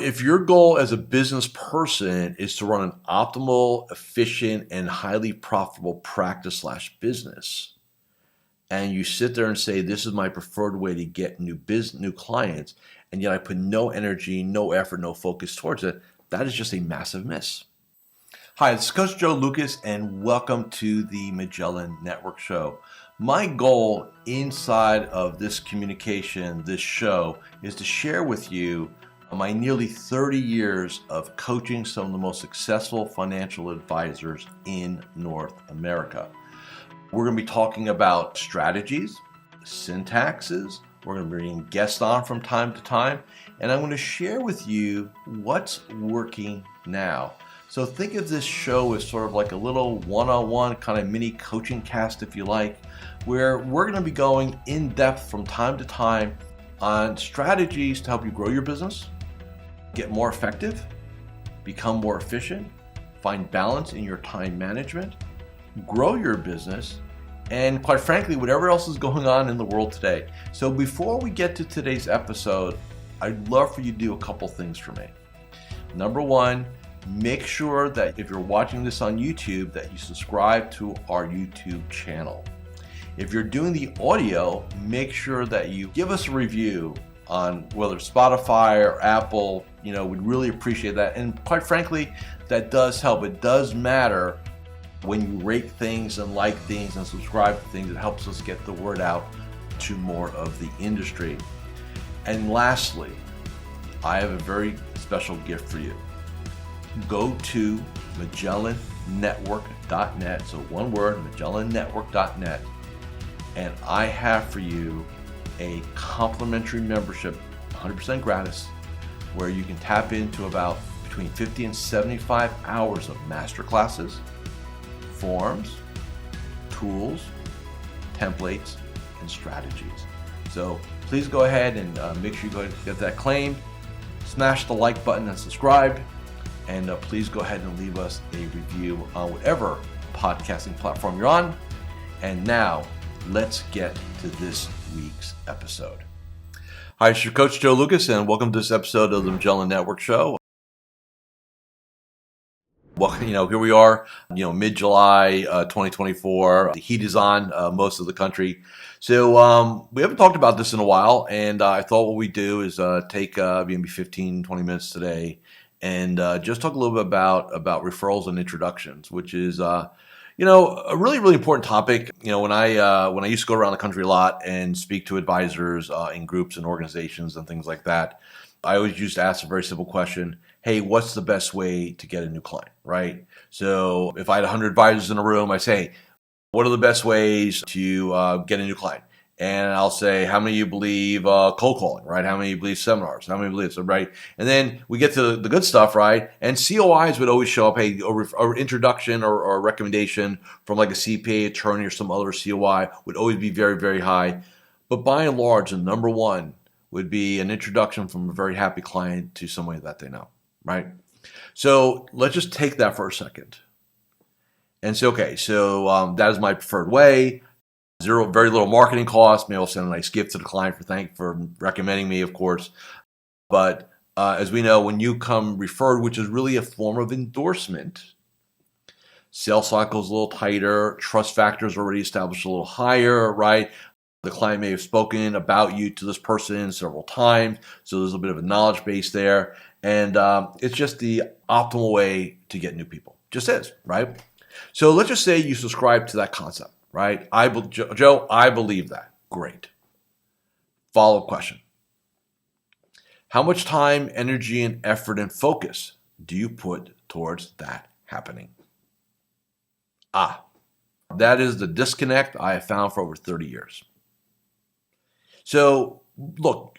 if your goal as a business person is to run an optimal, efficient, and highly profitable practice/business, and you sit there and say, this is my preferred way to get new clients, and yet I put no energy, no effort, no focus towards it, that is just a massive miss. Hi, this is Coach Joe Lucas, and welcome to the Magellan Network Show. My goal inside of this communication, this show, is to share with you my nearly 30 years of coaching some of the most successful financial advisors in North America. We're going to be talking about strategies, syntaxes. We're going to be bringing guests on from time to time, and I'm going to share with you what's working now. So think of this show as sort of like a little one-on-one kind of mini coaching cast, if you like, where we're going to be going in depth from time to time on strategies to help you grow your business, get more effective, become more efficient, find balance in your time management, grow your business, and quite frankly, whatever else is going on in the world today. So before we get to today's episode, I'd love for you to do a couple things for me. Number one, make sure that if you're watching this on YouTube, that you subscribe to our YouTube channel. If you're doing the audio, make sure that you give us a review on whether it's Spotify or Apple. We'd really appreciate that. And quite frankly, that does help. It does matter when you rate things and like things and subscribe to things. It helps us get the word out to more of the industry. And lastly, I have a very special gift for you. Go to MagellanNetwork.net, so one word, MagellanNetwork.net, and I have for you a complimentary membership, 100% gratis, where you can tap into about between 50 and 75 hours of masterclasses, forms, tools, templates, and strategies. So please go ahead and make sure you go ahead and get that claimed. Smash the like button and subscribe. And please go ahead and leave us a review on whatever podcasting platform you're on. And now, let's get to this week's episode. Hi, it's your Coach Joe Lucas, and welcome to this episode of the Magellan Network Show. Well, here we are, mid-July 2024. The heat is on most of the country. So we haven't talked about this in a while, and I thought what we'd do is take maybe 15, 20 minutes today and just talk a little bit about referrals and introductions, which is a really, really important topic. When I used to go around the country a lot and speak to advisors in groups and organizations and things like that, I always used to ask a very simple question: hey, what's the best way to get a new client, right? So if I had 100 advisors in a room, I say, what are the best ways to get a new client? And I'll say, how many of you believe cold calling, right? How many of you believe seminars? How many believe so, right? And then we get to the good stuff, right? And COIs would always show up, hey, or introduction or a recommendation from like a CPA attorney or some other COI would always be very, very high. But by and large, the number one would be an introduction from a very happy client to somebody that they know, right? So let's just take that for a second and say, okay, so that is my preferred way. Very little marketing cost. Maybe I'll send a nice gift to the client for recommending me, of course. But as we know, when you come referred, which is really a form of endorsement, sales cycle is a little tighter, trust factors already established a little higher, right? The client may have spoken about you to this person several times, so there's a bit of a knowledge base there. And it's just the optimal way to get new people. Just is, right? So let's just say you subscribe to that concept. Right? Joe, I believe that. Great. Follow-up question. How much time, energy, and effort and focus do you put towards that happening? That is the disconnect I have found for over 30 years. So, look,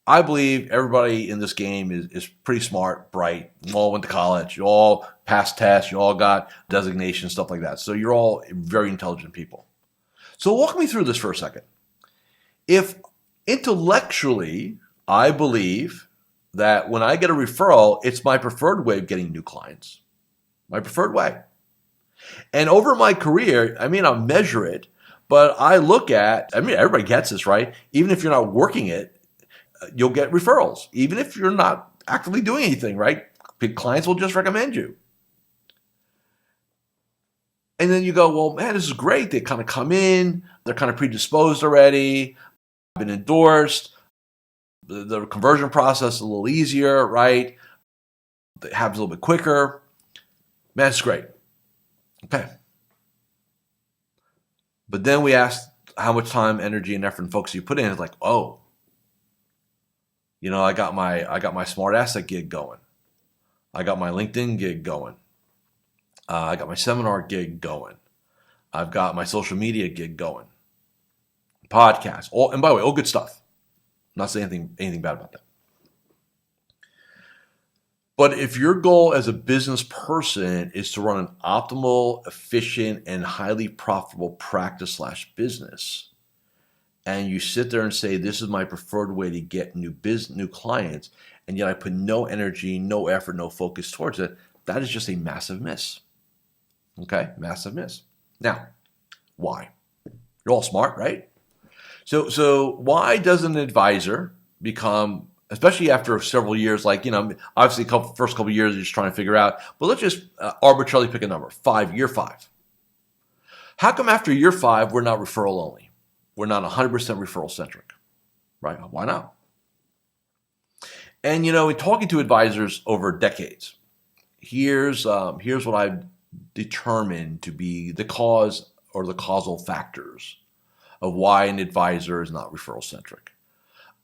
I believe everybody in this game is pretty smart, bright. You all went to college. You all passed tests. You all got designations, stuff like that. So you're all very intelligent people. So walk me through this for a second. If intellectually I believe that when I get a referral, it's my preferred way of getting new clients, my preferred way. And over my career, I'll measure it, but I look at, everybody gets this, right? Even if you're not working it, you'll get referrals. Even if you're not actively doing anything, right? Clients will just recommend you. And then you go, well, man, this is great. They kind of come in, they're kind of predisposed already, been endorsed. The conversion process is a little easier, right? It happens a little bit quicker. Man, it's great. Okay. But then we asked how much time, energy, and effort and focus you put in. It's like, oh, I got my smart asset gig going. I got my LinkedIn gig going. I got my seminar gig going. I've got my social media gig going. Podcast. And by the way, all good stuff. I'm not saying anything bad about that. But if your goal as a business person is to run an optimal, efficient, and highly profitable practice/business, and you sit there and say, this is my preferred way to get new clients, and yet I put no energy, no effort, no focus towards it, that is just a massive miss. Okay? Massive miss. Now, why? You're all smart, right? So why does an advisor become, especially after several years, obviously first couple of years you're just trying to figure out, but let's just arbitrarily pick a number, year 5. How come after year 5 we're not referral only? We're not 100% referral centric, right? Why not? And in talking to advisors over decades, here's what I've determined to be the cause or the causal factors of why an advisor is not referral centric.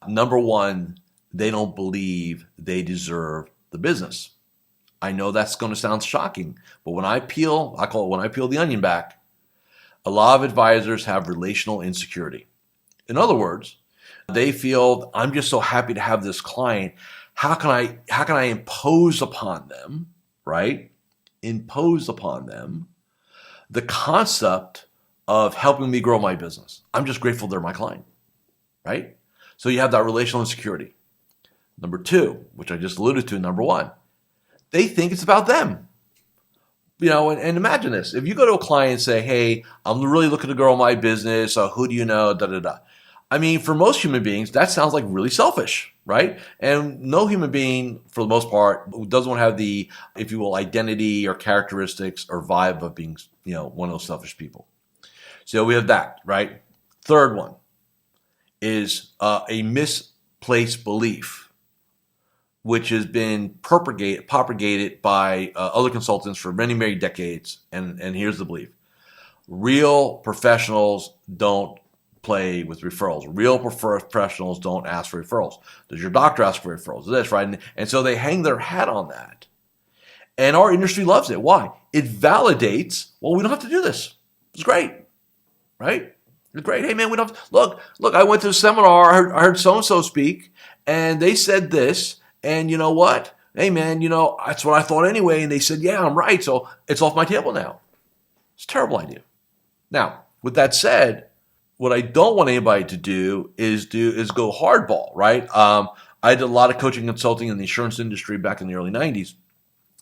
Number one, they don't believe they deserve the business. I know that's going to sound shocking, but when I peel the onion back, a lot of advisors have relational insecurity. In other words, they feel, I'm just so happy to have this client. How can I impose upon them, right? Impose upon them the concept of helping me grow my business. I'm just grateful they're my client, right? So you have that relational insecurity. Number 2, which I just alluded to, number 1, they think it's about them. And imagine this. If you go to a client and say, hey, I'm really looking to grow my business, who do you know, da-da-da. I mean, for most human beings, that sounds like really selfish, right? And no human being, for the most part, doesn't want to have the, if you will, identity or characteristics or vibe of being, one of those selfish people. So we have that, right? Third one is a misplaced belief, which has been propagated by other consultants for many, many decades. And here's the belief. Real professionals don't play with referrals. Real professionals don't ask for referrals. Does your doctor ask for referrals? This, right? And so they hang their hat on that. And our industry loves it. Why? It validates, well, we don't have to do this. It's great, right? It's great. Hey, man, we don't look, I went to a seminar. I heard so-and-so speak, and they said this. And you know what? Hey, man, that's what I thought anyway. And they said, yeah, I'm right. So it's off my table now. It's a terrible idea. Now, with that said, what I don't want anybody to do is go hardball, right? I did a lot of coaching consulting in the insurance industry back in the early 90s.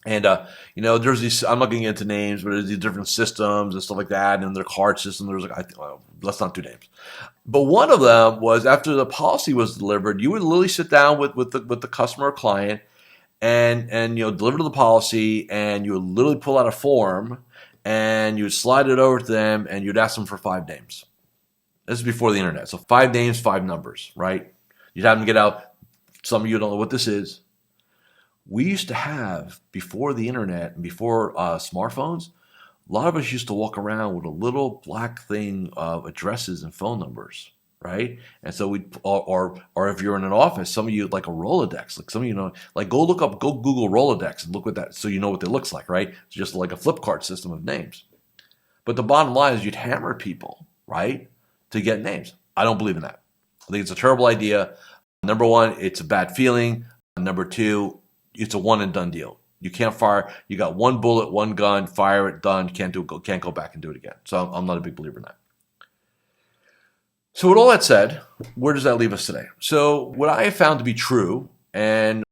And, there's these, I'm not going to get into names, but there's these different systems and stuff like that. And their card system, there's let's not do names. But one of them was after the policy was delivered, you would literally sit down with the customer or client and deliver the policy, and you would literally pull out a form and you would slide it over to them and you'd ask them for 5 names. This is before the internet. So 5 names, 5 numbers, right? You'd have them get out. Some of you don't know what this is. We used to have, before the internet and before smartphones, a lot of us used to walk around with a little black thing of addresses and phone numbers, right? And so or if you're in an office, some of you like a Rolodex. Like some of you go Google Rolodex and look at that so you know what it looks like, right? It's just like a flip card system of names. But the bottom line is you'd hammer people, right, to get names. I don't believe in that. I think it's a terrible idea. Number 1, it's a bad feeling. Number 2, it's a one and done deal. You can't fire. You got 1 bullet, 1 gun, fire it, done. Can't go back and do it again. So I'm not a big believer in that. So with all that said, where does that leave us today? So what I have found to be true, and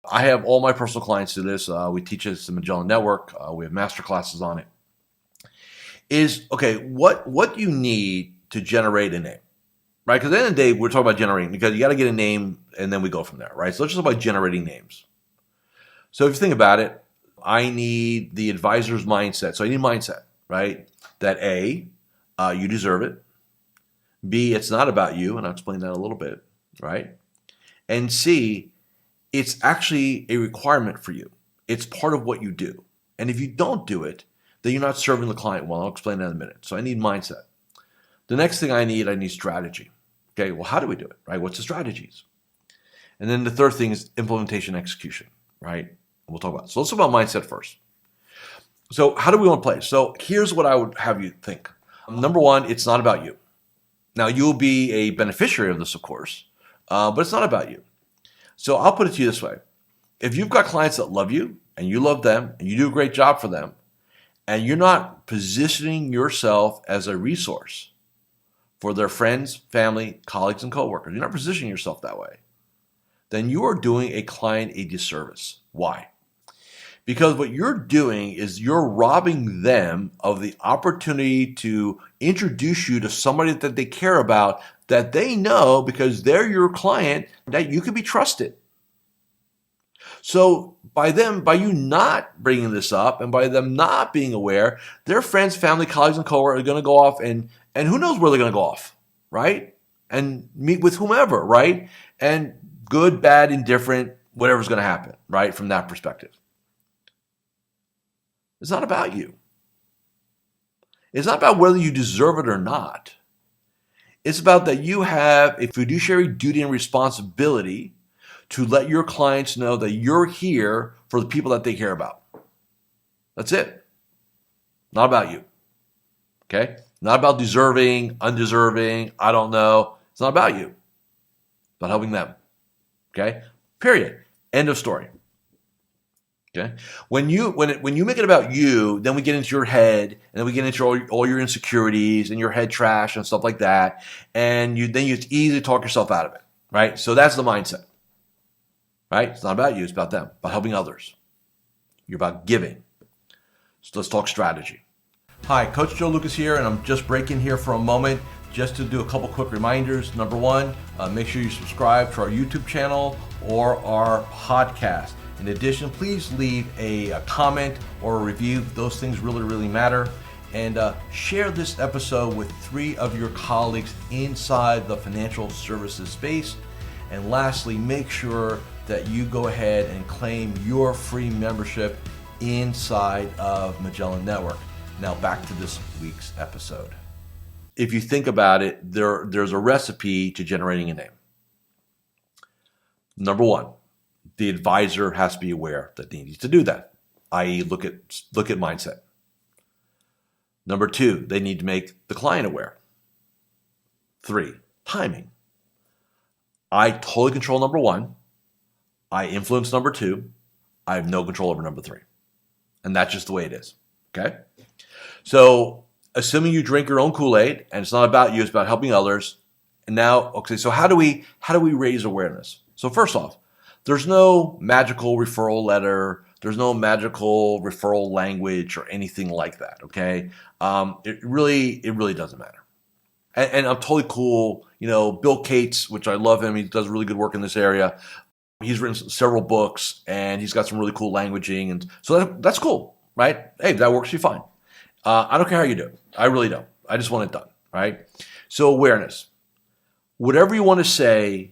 I have all my personal clients do this. We teach this in the Magellan Network. We have master classes on it. Is okay. What you need to generate a name, right? Because at the end of the day, we're talking about generating, because you got to get a name and then we go from there, right? So let's just talk about generating names. So if you think about it, I need the advisor's mindset. So I need mindset, right? That A, you deserve it. B, it's not about you, and I'll explain that a little bit, right? And C, it's actually a requirement for you. It's part of what you do. And if you don't do it, then you're not serving the client well. I'll explain that in a minute. So I need mindset. The next thing I need strategy. Okay, well, how do we do it, right? What's the strategies? And then the third thing is implementation execution, right? We'll talk about it. So let's talk about mindset first. So how do we want to play? So here's what I would have you think. Number one, it's not about you. Now, you'll be a beneficiary of this, of course, but it's not about you. So I'll put it to you this way. If you've got clients that love you and you love them and you do a great job for them, and you're not positioning yourself as a resource for their friends, family, colleagues, and coworkers, you're not positioning yourself that way, then you are doing a client a disservice. Why? Because what you're doing is you're robbing them of the opportunity to introduce you to somebody that they care about, that they know because they're your client, that you can be trusted. So by you not bringing this up and by them not being aware, their friends, family, colleagues, and coworkers are going to go off and who knows where they're going to go off, right? And meet with whomever, right? And good, bad, indifferent, whatever's going to happen, right? From that perspective. It's not about you. It's not about whether you deserve it or not. It's about that you have a fiduciary duty and responsibility to let your clients know that you're here for the people that they care about. That's it. Not about you. Okay? Not about deserving, undeserving, I don't know. It's not about you. It's about helping them. Okay? Period. End of story. Okay? When you make it about you, then we get into your head, and then we get into all your insecurities and your head trash and stuff like that, and then it's easy to talk yourself out of it, right? So that's the mindset, right? It's not about you, it's about them, about helping others. You're about giving. So let's talk strategy. Hi, Coach Joe Lukacs here, and I'm just breaking here for a moment just to do a couple quick reminders. Number one, make sure you subscribe to our YouTube channel or our podcast. In addition, please leave a comment or a review. Those things really, really matter. And share this episode with 3 of your colleagues inside the financial services space. And lastly, make sure that you go ahead and claim your free membership inside of Magellan Network. Now back to this week's episode. If you think about it, there's a recipe to generating a name. Number one, the advisor has to be aware that they need to do that, i.e. look at mindset. Number 2, they need to make the client aware. 3, timing. I totally control number 1. I influence number 2. I have no control over number 3. And that's just the way it is. Okay? So assuming you drink your own Kool-Aid and it's not about you, it's about helping others. And now, okay, so how do we raise awareness? So first off, there's no magical referral letter. There's no magical referral language or anything like that, okay? It really doesn't matter. And I'm totally cool. You know, Bill Cates, which I love him. He does really good work in this area. He's written several books, and he's got some really cool languaging. And so that's cool, right? Hey, that works for you fine. I don't care how you do it. I really don't. I just want it done, right? So awareness. Whatever you want to say,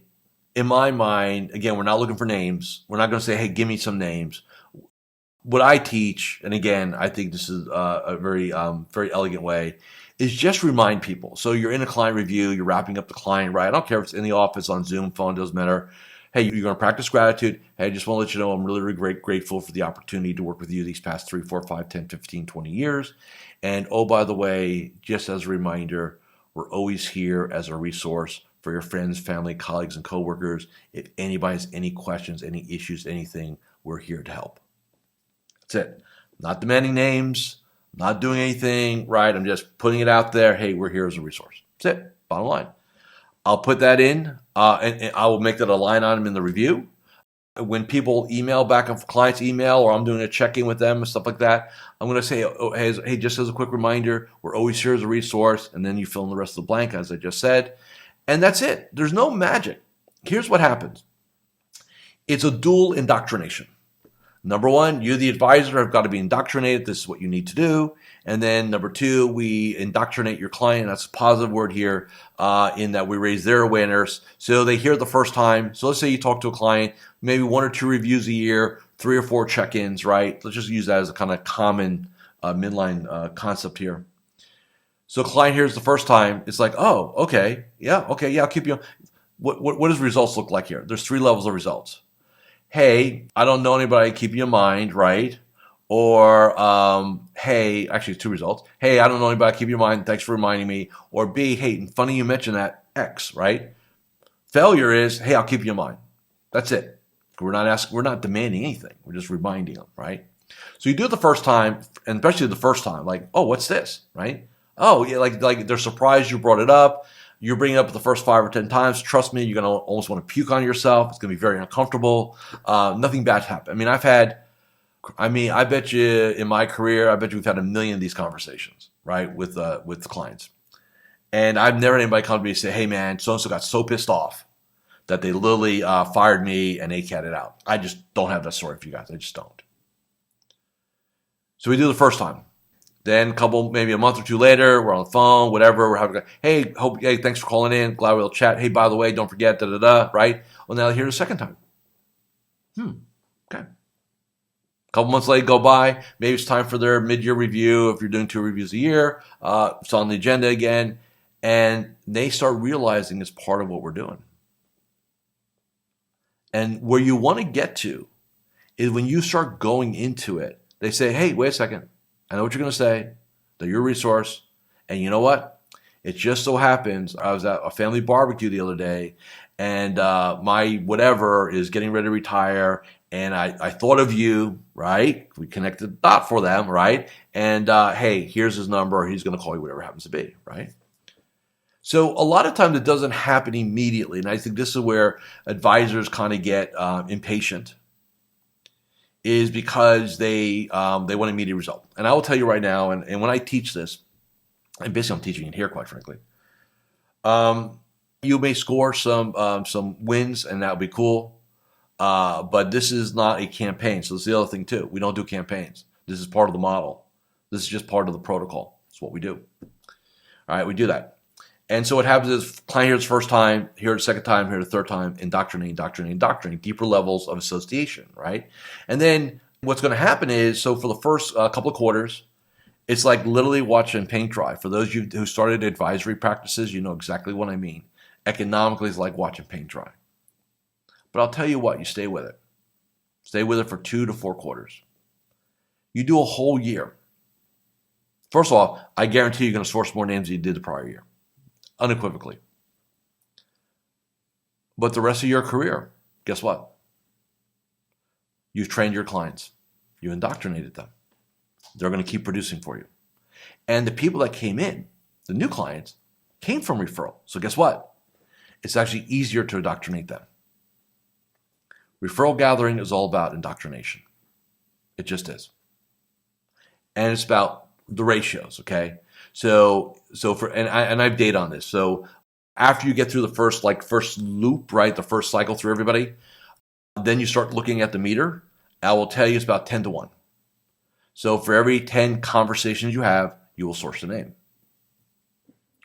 in my mind, again, we're not looking for names. We're not going to say, hey, give me some names. What I teach, and again, I think this is a very, very elegant way, is just remind people. So you're in a client review, you're wrapping up the client, right? I don't care if it's in the office, on Zoom, phone, doesn't matter. Hey, you're going to practice gratitude. Hey, I just want to let you know I'm really, really grateful for the opportunity to work with you these past 3, 4, 5, 10, 15, 20 years. And oh, by the way, just as a reminder, we're always here as a resource for your friends, family, colleagues, and coworkers. If anybody has any questions, any issues, anything, we're here to help. That's it. Not demanding names, not doing anything, right? I'm just putting it out there. Hey, we're here as a resource. That's it. Bottom line. I'll put that in, and I will make that a line item in the review. When people email back on clients' email, or I'm doing a check-in with them and stuff like that, I'm going to say, hey, just as a quick reminder, we're always here as a resource, and then you fill in the rest of the blank, as I just said. And that's it. There's no magic. Here's what happens. It's a dual indoctrination. Number one, you, the advisor, have got to be indoctrinated. This is what you need to do. And then number two, we indoctrinate your client. That's a positive word here, in that we raise their awareness. So they hear it the first time. So let's say you talk to a client, maybe 1 or 2 reviews a year, 3 or 4 check-ins, right? Let's just use that as a kind of common midline concept here. So a client hears the first time, it's like, oh, okay, yeah, I'll keep you. What does results look like here? There's 3 levels of results. Hey, I don't know anybody, keep you in mind, right? Or, hey, actually 2 results. Hey, I don't know anybody, keep you in mind, thanks for reminding me. Or B, hey, funny you mentioned that X, right? Failure is, hey, I'll keep you in mind. That's it. We're not demanding anything. We're just reminding them, right? So you do it the first time, and especially the first time, like, oh, what's this, right? Oh, yeah, like they're surprised you brought it up. You're bringing it up the first 5 or 10 times. Trust me, you're going to almost want to puke on yourself. It's going to be very uncomfortable. Nothing bad's happened. I bet you in my career, I bet you we've had 1 million of these conversations, right, with clients. And I've never had anybody come to me and say, hey, man, so-and-so got so pissed off that they literally fired me and ACAT'd it out. I just don't have that story for you guys. I just don't. So we do the first time. Then maybe a month or 2 later, we're on the phone, whatever. We're having, hey, thanks for calling in. Glad we'll chat. Hey, by the way, don't forget, right? Well, now here's the second time. Okay. A couple months later go by. Maybe it's time for their mid-year review. If you're doing 2 reviews a year, it's on the agenda again. And they start realizing it's part of what we're doing. And where you want to get to is when you start going into it, they say, hey, wait a second. I know what you're going to say. They're your resource. And you know what? It just so happens I was at a family barbecue the other day, and my whatever is getting ready to retire, and I thought of you, right? We connected the dot for them, right? And hey, here's his number. He's going to call you, whatever it happens to be, right? So a lot of times it doesn't happen immediately, and I think this is where advisors kind of get impatient, is because they want an immediate result. And I will tell you right now, and when I teach this, and basically I'm teaching it here, quite frankly, you may score some wins, and that would be cool, but this is not a campaign. So this is the other thing too. We don't do campaigns. This is part of the model. This is just part of the protocol. It's what we do. All right, we do that. And so what happens is client hears the first time, hear the second time, hear the third time, indoctrinate, deeper levels of association, right? And then what's going to happen is, so for the first couple of quarters, it's like literally watching paint dry. For those of you who started advisory practices, you know exactly what I mean. Economically, it's like watching paint dry. But I'll tell you what, you stay with it. Stay with it for 2 to 4 quarters. You do a whole year. First of all, I guarantee you're going to source more names than you did the prior year. Unequivocally. But the rest of your career, guess what? You've trained your clients. You indoctrinated them. They're going to keep producing for you. And the people that came in, the new clients, came from referral. So guess what? It's actually easier to indoctrinate them. Referral gathering is all about indoctrination. It just is. And it's about the ratios, okay? So I have data on this. So after you get through the first loop, right, the first cycle through everybody, then you start looking at the meter. I will tell you it's about 10 to 1. So for every 10 conversations you have, you will source a name.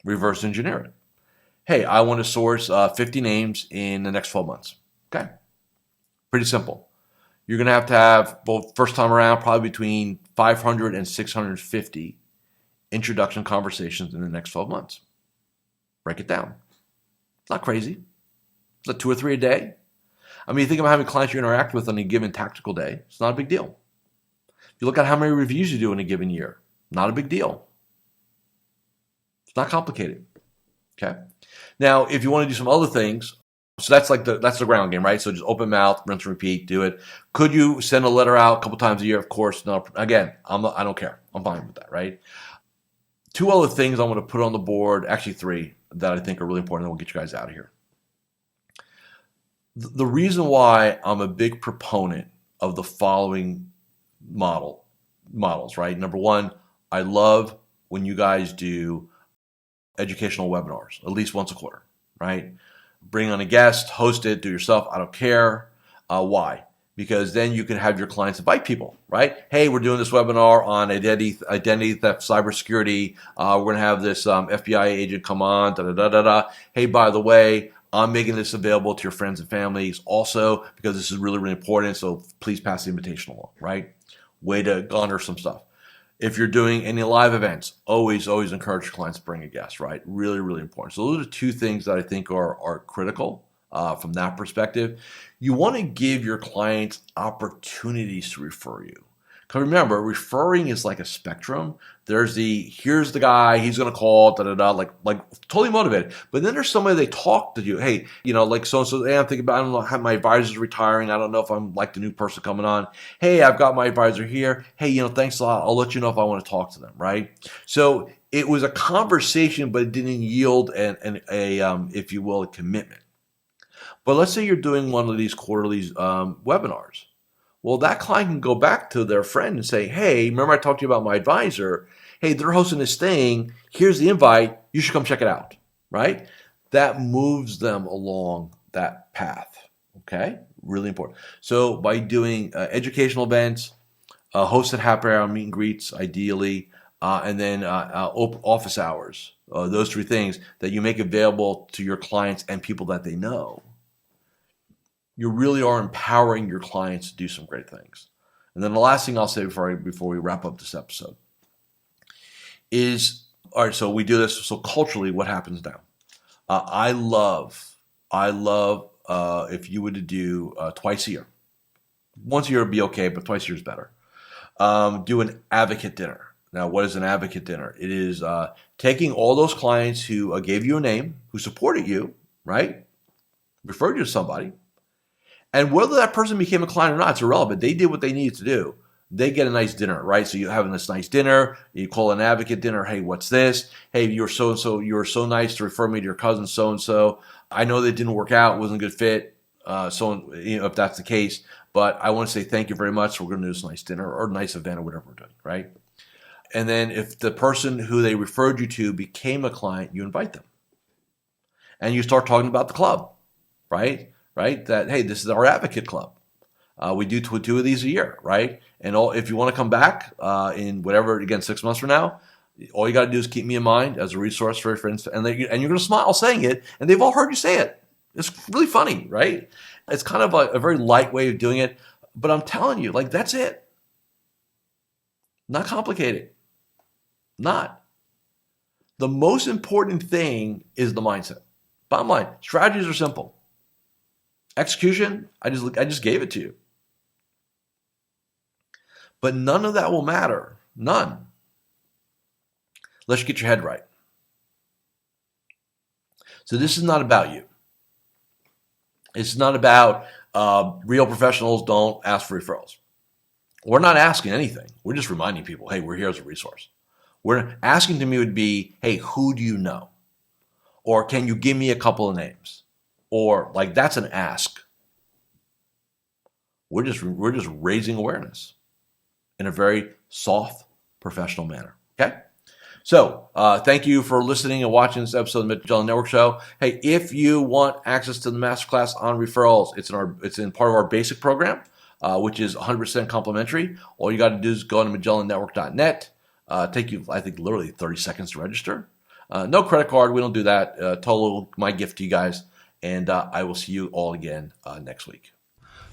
Reverse engineer it. Hey, I want to source 50 names in the next 12 months. Okay. Pretty simple. You're going to have both first time around, probably between 500 and 650 introduction conversations in the next 12 months. Break it down. It's not crazy. It's like 2 or 3 a day. I mean, you think about how many clients you interact with on a given tactical day. It's not a big deal. If you look at how many reviews you do in a given year, not a big deal. It's not complicated. Okay. Now, if you want to do some other things, so that's the ground game, right? So just open mouth, rinse and repeat, do it. Could you send a letter out a couple times a year? Of course. No. Again, I don't care. I'm fine with that, right? 2 other things I want to put on the board, actually 3, that I think are really important, and we'll get you guys out of here. The reason why I'm a big proponent of the following models, right? Number 1, I love when you guys do educational webinars, at least once a quarter, right? Bring on a guest, host it, do it yourself. I don't care. Why? because then you can have your clients invite people, right? Hey, we're doing this webinar on identity theft, cybersecurity. We're going to have this FBI agent come on, da-da-da-da-da. Hey, by the way, I'm making this available to your friends and families also because this is really, really important. So please pass the invitation along, right? Way to garner some stuff. If you're doing any live events, always encourage your clients to bring a guest, right? Really, really important. So those are two things that I think are critical from that perspective. You want to give your clients opportunities to refer you. Because remember, referring is like a spectrum. There's here's the guy, he's going to call, da-da-da, like totally motivated. But then there's somebody they talk to you. Hey, like so-and-so, hey, I'm thinking about, I don't know how my advisor's retiring. I don't know if I'm like the new person coming on. Hey, I've got my advisor here. Hey, thanks a lot. I'll let you know if I want to talk to them, right? So it was a conversation, but it didn't yield if you will, a commitment. But let's say you're doing one of these quarterly webinars. Well, that client can go back to their friend and say, hey, remember I talked to you about my advisor? Hey, they're hosting this thing. Here's the invite. You should come check it out, right? That moves them along that path, okay? Really important. So by doing educational events, hosted happy hour meet and greets, ideally, and then office hours, those three things that you make available to your clients and people that they know, you really are empowering your clients to do some great things. And then the last thing I'll say before we wrap up this episode is, all right, so we do this. So culturally, what happens now? I love if you were to do twice a year. Once a year would be okay, but twice a year is better. Do an advocate dinner. Now, what is an advocate dinner? It is taking all those clients who gave you a name, who supported you, right? Referred you to somebody. And whether that person became a client or not, it's irrelevant. They did what they needed to do. They get a nice dinner, right? So you're having this nice dinner. You call an advocate dinner. Hey, what's this? Hey, you're so-and-so. You were so nice to refer me to your cousin so-and-so. I know that didn't work out. It wasn't a good fit. If that's the case. But I want to say thank you very much. We're going to do this nice dinner or nice event or whatever we're doing, right? And then if the person who they referred you to became a client, you invite them. And you start talking about the club, right? That, hey, this is our advocate club. We do two of these a year, right? And if you want to come back in whatever, again, 6 months from now, all you got to do is keep me in mind as a resource for your friends. And you're going to smile saying it, and they've all heard you say it. It's really funny, right? It's kind of a very light way of doing it. But I'm telling you, that's it. Not complicated. Not. The most important thing is the mindset. Bottom line, strategies are simple. Execution, I just gave it to you. But none of that will matter. None. Unless you get your head right. So this is not about you. It's not about real professionals don't ask for referrals. We're not asking anything. We're just reminding people, hey, we're here as a resource. We're asking to me would be, hey, who do you know? Or can you give me a couple of names? Or that's an ask. We're just raising awareness in a very soft, professional manner. Okay? So thank you for listening and watching this episode of the Magellan Network Show. Hey, if you want access to the masterclass on referrals, it's in part of our basic program, which is 100% complimentary. All you got to do is go to MagellanNetwork.net. Take you, I think, literally 30 seconds to register. No credit card. We don't do that. Total my gift to you guys. And I will see you all again next week.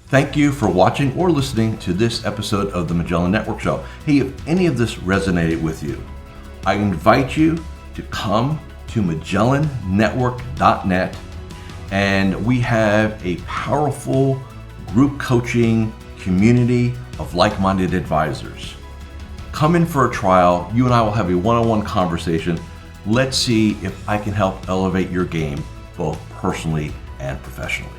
Thank you for watching or listening to this episode of the Magellan Network Show. Hey, if any of this resonated with you, I invite you to come to MagellanNetwork.net, and we have a powerful group coaching community of like-minded advisors. Come in for a trial. You and I will have a one-on-one conversation. Let's see if I can help elevate your game both personally and professionally.